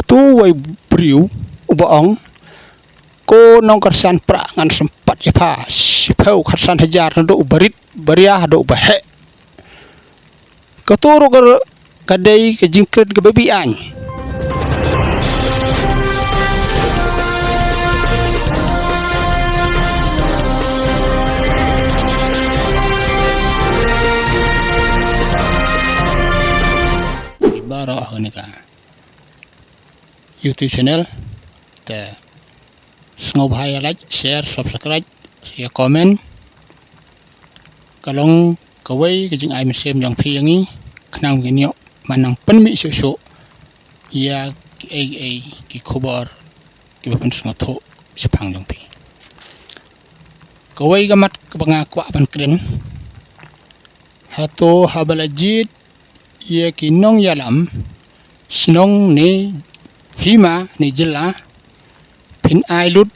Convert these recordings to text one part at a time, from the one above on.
tu wai briu ubaong ko nong karsan pra ngan sempat ya pa sipau karsan hajar do barit baria do bahe katuro kadai ke jingkret ke babi an ibara ni ka YouTube channel te sngob hai like share subscribe ya comment kalong kawai ke jing ai mesem yang phi yang ni khnang ni manang penmi so ya ki khobar ki bapan sngatho sipang yang phi kawai gamat kabanga kwa ban kren hato habalajit ya ki nong yalam sinong ni hima ni jela pin ai lut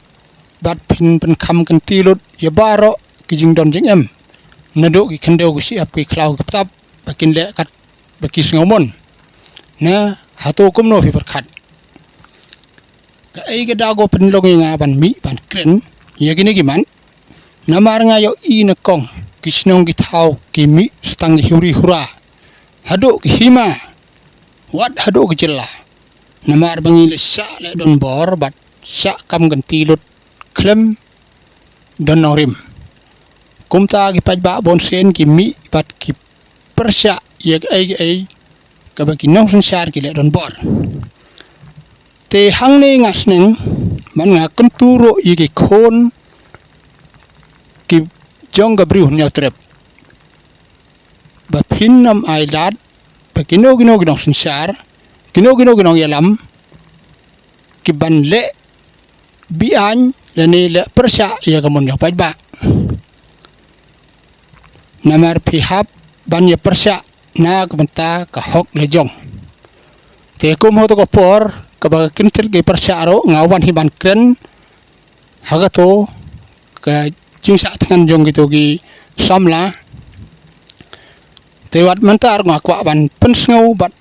bat pin pen kham kan ti lut ya baro ki jing don jing em nado ki khendeu ki siap ki khlau ki tap bakin le kat baki ngomon na hato kumno fi berkhat ka ai ga dago pen long nga ban mi ban kren ya gini giman namar nga yo i na kong ki snong ki thau ki mi stang huri hura hado ki hima wat hado ki jela namar bangi le sya le don bor bat sya kam ganti lut klem don norim kumta ki pajba bonsen ki mi bat ki persya yeg ai ka ba ki nong sensar ki le don bor te hang ne ngasneng man nga kenturo yegi khon ki jong ga briu nya trep ba phinnam ai lat ba kino ginong sensar kino yalam ki ban le bian lene le persya ya gamon ya pajba namar pihap ban ya persya na kebenta ka hok le jong te kum ho to ko por ka ba kintil ge persya ro ngawan hi ban kren hagato ka jingsa tangan jong gitu gi samla te wat mentar ngakwa ban pensngau bat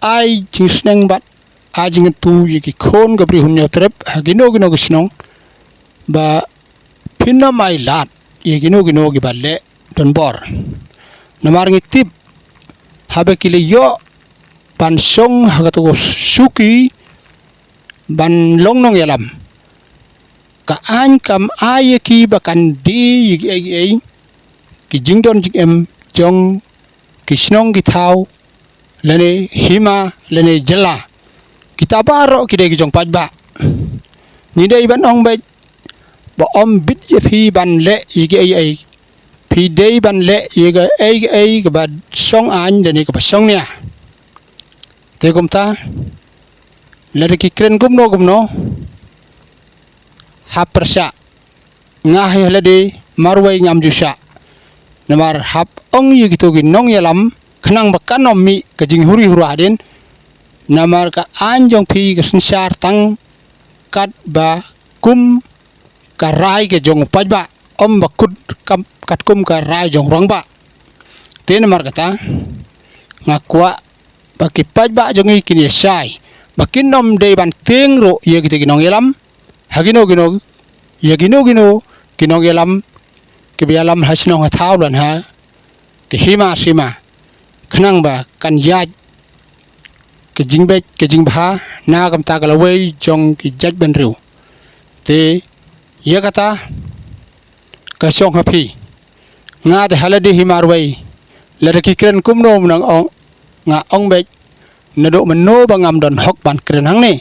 ai jingsneng bat ajing tu yiki khon gabri hunyo trep hagino gisnong ba pinna mai lat yegino gi balle don bor namar ngitip habe kile yo pan song hagato suki ban longnong yalam ka an kam ayeki bakan di yigi ai ki jingdon jing em jong kisnong ki thau lene hima lene jela kita baro kide ki jong pajba ni dei ban ong ba om bit ye phi ban le yigi ai phi dei ban le yega ai ga ba song an de ni ka song nya te kumta lere ki kren gumno hap persya ngah helade marwai ngam jusha namar hap ong yigi to gi nong yalam khnang bakan mi ka jing huri huraden namar ka anjong phi ka sensar tang kat ba kum ka rai ke jong pajba om bakut kam kat kum ka rai jong rangba te namar kata ngakwa baki pajba jong ikini sai bakin nom de ban tengro ye ki nong yalam hagino kinong yalam ke bialam hasnong hathau lan ha ke hima sima khnang ba kan yaj ke jingbha na kam ta kalawai jong ki jaj ben riu te ye kata ka song hapi nga de halade himarwai lere ki kren kumno nang ong nga ong be nado menno bangam don hok ban kren hang ni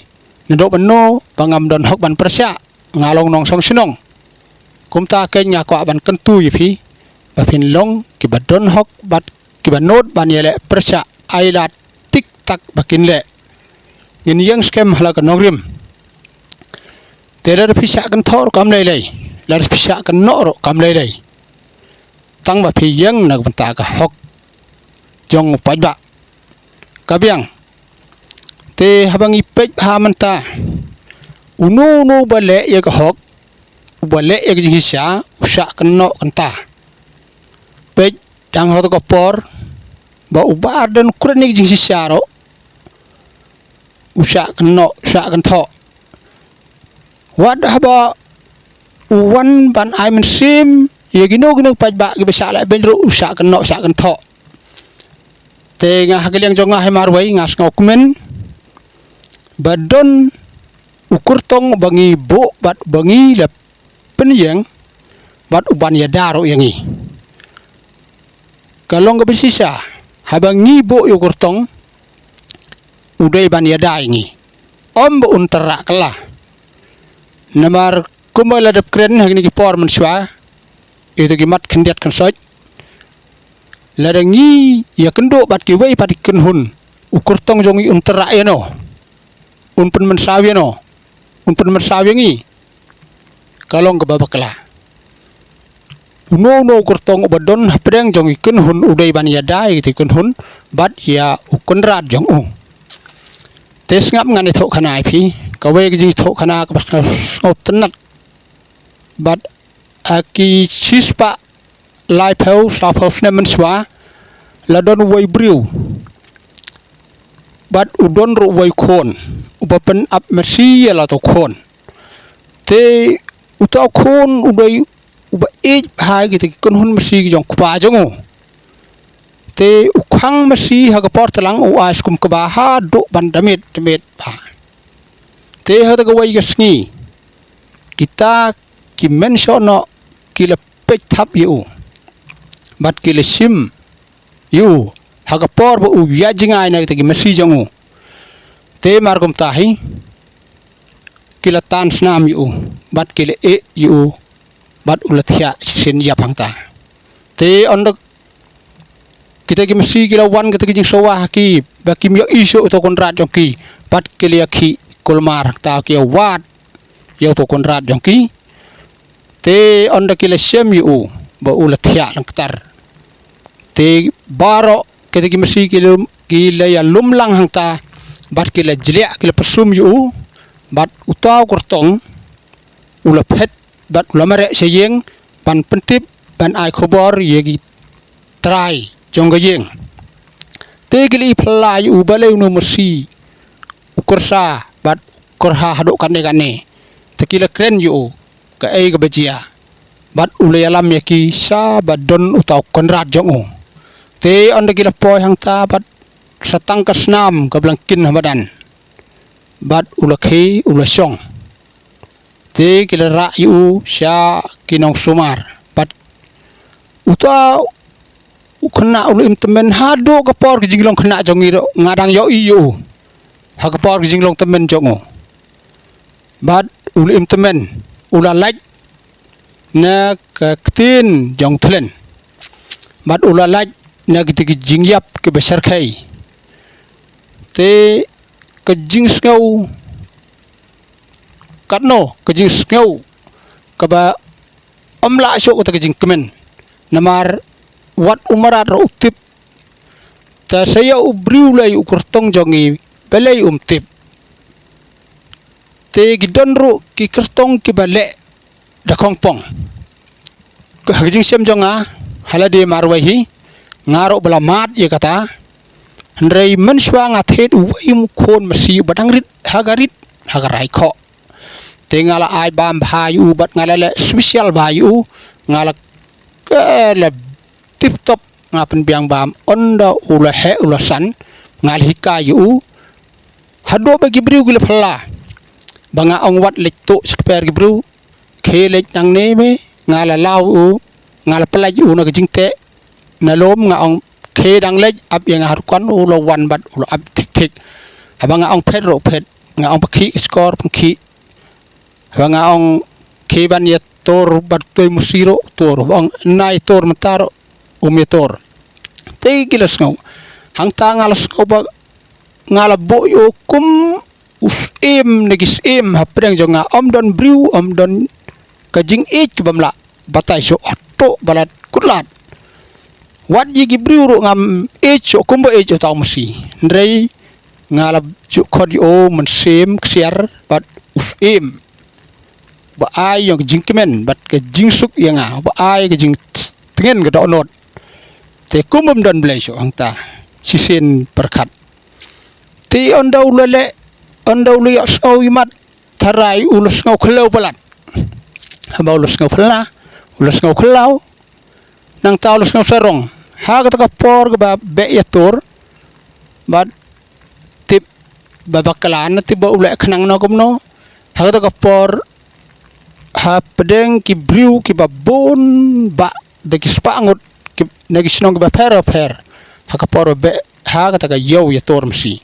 nado menno bangam don hok ban persya ngalong nong song sinong kumta ken nya ko ban kentu yipi ba pin long ki badon hok bat ki banot ban yele persya ailat tik tak bakin le ngin yang scam hala ka nogrim terer pisa kan thor kam lei lar pisa kan noro kam lei tang ba phi yang nak banta ka hok jong pajba kabiang te habangi pej ha manta unu bale ye ka hok bale ye ji sha usha kan no kanta pej dang ho ko por ba ubar dan kurenik ji sha ro usak keno usak kento wadah ba uwan ban ai men sim ye gino pajba ge besak la ben ru usak keno usak kento te ngah geliang jongah marwai ngas ngokmen badon ukur tong bangi bo bat bangi la penyeng bat uban ya daro yangi kalong ke besisa habangi bo ukur tong udai ban ya daingi bo unterak kala namar kumala dap kren hagni ki por menswa itu gimat kendiat kensoj ladangi ya kendo bat ki wei pat kenhun ukur tong jongi unterak ya no unpen mensawi no unpen mensawi ngi kalong ke babakla no ukur tong badon pedang jongi kenhun udai ban ya dai ti kenhun bat ya ukunrat jong tes ngap ngani thok khana phi kawe gi thok khana ka ngop tenat bat aki chispa lai phau sa phau nemen swa la don wai briu bat udon ro wai khon ubapen ap mersi la to khon te uta khon udai uba e hai gi kon hun mersi gi jong kwa jongo te ukhang mersi ha ka por talang u as kum ka ba ha do ban damit ba te ha ga wai gasngi kita ki mention no ki la pek thap yu bat ki le sim yu ha ka por bu ya jingai na ki mersi jongo te mar kum tahi ki la tan snam yu bat ki le e yu bat ulathya sin ya phangta te ondok kita ki mesti kila wan kita ki sowa ki bakim yo isu to konrat jongki pat kili ki kulmar ta ki wat yo to konrat jongki te onda kila sem yu ba ulathya langtar te baro kita ki mesti kila ya lumlang hangta bat kila jlia kila pesum yu bat utaw kortong ula phet bat ulamare seyeng ban pentip ban ai khobor yegi try jongga yeng te gili phlai u balai no mersi ukursa bat korha hadok kane te kila kren yu ka ai ga bajia bat ulay alam yaki sa badon utaw konrad jongo te onda kila poy hangta bat satang kasnam ka blangkin hamadan bat ulakhi ulasong te kila ra yu sya kinong sumar bat utaw ukna ulim temen hado ka por ki jinglong khna jongi ro ngadang yo iyo ha ka por ki jinglong temen jongo bat ulim temen ula laj na ka ktin jong thlen bat ula laj na ki jingyap ke besar khai te ka jing skau katno ka jing skau ka ba amla so ka jing kemen namar wat umarat ro tip ta saya ubriu lai ukurtong jongi belai tip te gidon ro ki kertong ki bale da kongpong ka hajing sem jonga halade marwahi ngaro belamat ye kata ndrei menswa ngathet uim khon masi badangrit hagarai kho te ngala ai bam bhayu bat ngala special bhayu ngala la tip top ngapen biang bam onda ula he ula san ngal hikayu hado bagi briu gila phla banga ong wat lek to sper gibriu khelek nang neme ngala lau ngala pelaj u na jingte na lom nga ong khe dang lek ap yang har kon ulo wan bat ulo ap tik habanga ong phet ro phet nga ong pakhi skor pakhi habanga ong khe ban ye tor bat toy musiro tor ong nai tor mataro umitor te gilas ngau hang ta ngalas ngau ba ngala boyo kum us negis hapreng jonga don briu don kajing ke bamla batai so atto balat kutlat wat yigi briu ro ngam so kumba taw masi ndrei ngala ju khodi o mensem ksiar bat us ba ai yang jingkemen bat ke jingsuk yanga ba ai ke jing tengen ke donot te kumum don blai so angta sisen perkat te onda ulale Anda uli ngau imat tarai ulus ngau kelau pelat. Haba ulus ngau pela, ulus ngau kelau, nang tau ulus ngau sarong. Ha kata kapor ke ba be yatur, ba tip ba bakalan tip ba ulek kenang no kumno. Ha kata kapor ha pedeng ki briu ki ba bon ba de ki spangut ki nagi sinong ba per. Ha kapor be ha kata ka yau yatur msi.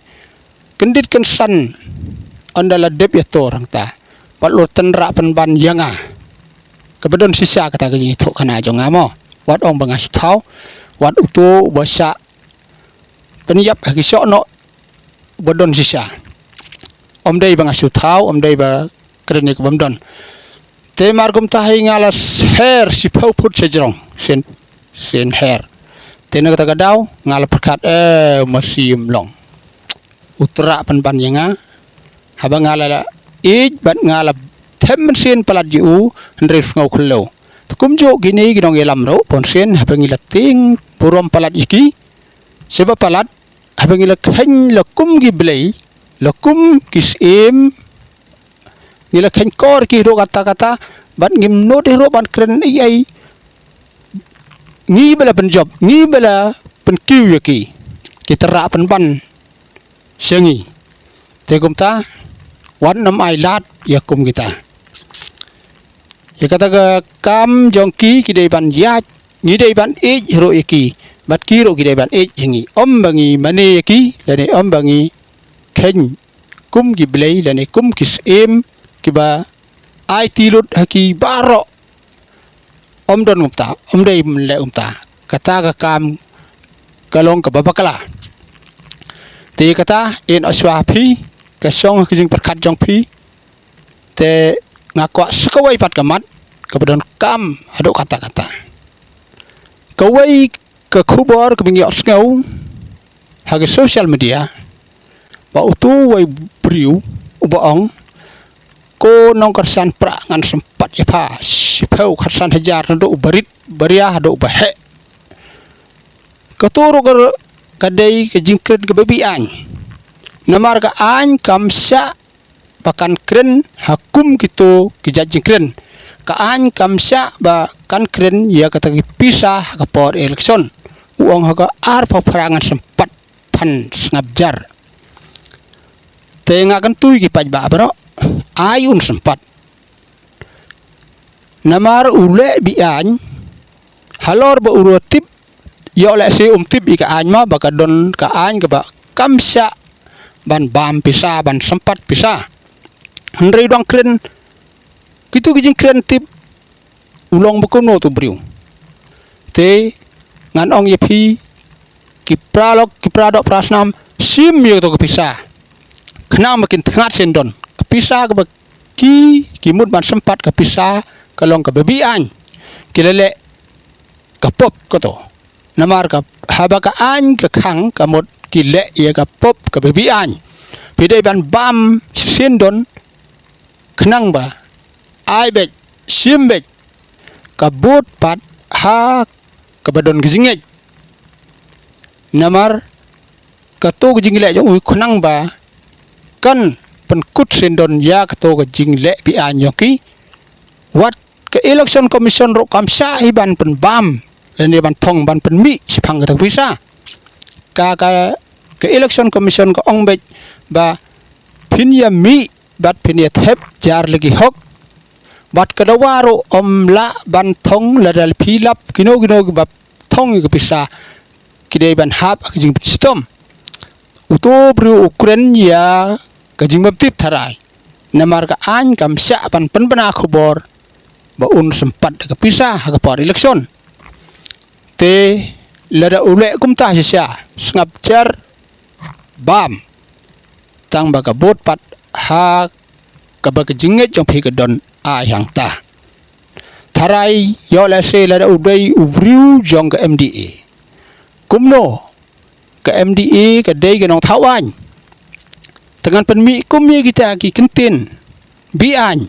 Kendit kan san andala dep yatur hang ta. Patlo tenra penban yanga. Kebedon sisa kata ka jing thok kana jong amo. Wat ong bangas thau, wat utu basa penyap hagi sok no bedon sisa. Om dei bangas thau, om dei ba krenik bamdon. Te margum tahi ngala her si pau put sejrong sen her. Te na kata kadau ngala perkat masih long. Utra penban yanga haba ngala bat ngala them sen palat jiu ndrif ngau khlo. Kumjo gini ginong elam ro ponsen habang ilating purom palat iki seba palat habang ilakhan lakum giblay lakum kisim nilakhan kor ki ro kata ban ngim no de ro ban kren ai ngi bala penjob ngi bala penkiu yaki kita ra penban sengi tegum ta wan nam ai lat yakum kita ya kata ke kam jongki kidai ban yat ngidai ban hero iki bat kiro kidai ban hingi om bangi mane yaki lane om bangi ken kum giblay lane kum kisim kiba ai tilut haki baro om don umta om dai le umta kata ka kam kalong ka babakala te kata in aswa phi ka song kijing perkat jong phi te ngakwa sekawai pat kamat kemudian kam hadok kata-kata kawai ke kubor ke bingi osngau hage social media ba utu wai briu ubaong ko nong kersan pra ngan sempat ya pa sipau kersan hajar ndo barit baria hadok bahe keturu kadai ke jingkret ke bebian namar ka an kamsa pakan kren hakum gitu kijajing kren kaan kamsa ba kan kren ya kata pisah ka por election uang haga ar peperangan sempat pan ngabjar te ngakan tu ki paj ba bro ayun sempat namar ule bian halor ba urutip ya oleh si tip ika anma bakadon ka an ka ba kamsa ban bam pisah ban sempat pisah Henry dong kren kitu kijing kren tip ulong bukono tu briu te ngan ong yepi kipradok prasnam sim yo to kepisah kena makin tengah sendon kepisah ke kimut ban sempat kepisah kalong ke bebian kilele kapop koto namar ka haba ka an ke khang kamot kile ye kapop ke bebian pidai ban bam sendon kenang ba ai bet sim bet kabut pat ha kabadon gizingej namar kato gijingle jong kenang ba kan penkut sendon ya kato gijingle bi anyoki wat ke election commission ro kamsa iban pen bam lene ban thong ban pen mi sipang ka bisa ka ke election commission ko ong bet ba pinya mi bat pinya thep jar lagi hok bat kadawaro omla ban thong ladal pilap kino bab thong ke bisa kidai ban hap jing sistem uto bru ukren ya kajing bab tip tharai namar ka an kamsa ban penbena khobor ba un sempat ke pisah ke par election te lada ule kumta sia ngap jar bam tang ba ka bot pat ha ka ba ke jinget jong phi ke don ai hang ta tharai yo la se la udai ubriu jong ke MDA kumno ke MDA ke dei ke nong thawan dengan penmi kumye kita ki kentin bian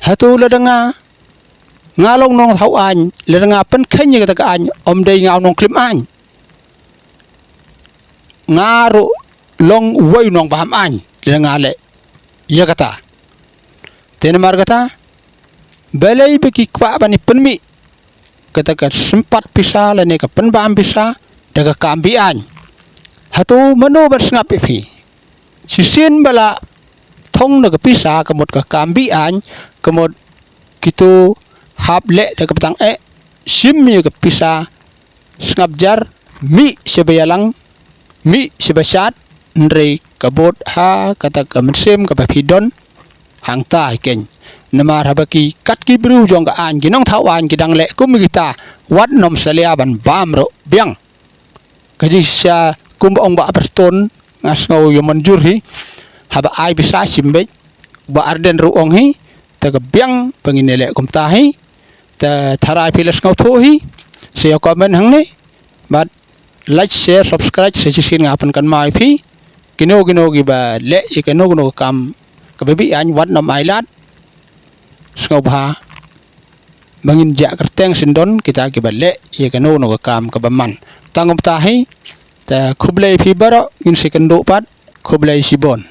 hatu la danga ngalong nong thawan la danga pen khanye ke ta an om dei ngaw nong klim an ngaro long wai nong baham an ngale ya kata tenemar kata balai beki kwa bani penmi kata ka sempat pisah lane ka penbam pisah daga kambian hatu mano bersngap ipi sisin bala thong daga pisah kemot ka kambian kemot kitu hable daga petang simmi ka pisah sngap jar mi sebayalang mi sebasat ndrei kabot ha kata ka mensem ka pidon hangta ken namar habaki katki bru jong ka an ginong thawan gidang le kum kita wat nom salia ban bamro biang kaji sia kum ong ba perston ngasngau yo manjurhi haba ai bisa simbe ba arden ru ong hi ta ka biang panginele kum tahi ta tharai pilas ngau thohi sia komen hang ni bat like share subscribe sejisin ngapan kan mai phi kino gi ba le ikeno no kam kabebi an wat nom ailat ngau ba bangin ja kerteng sindon kita ki balle ikeno no kam kabaman tangom tahi ta khublai phi baro in sekendo pat khublai sibon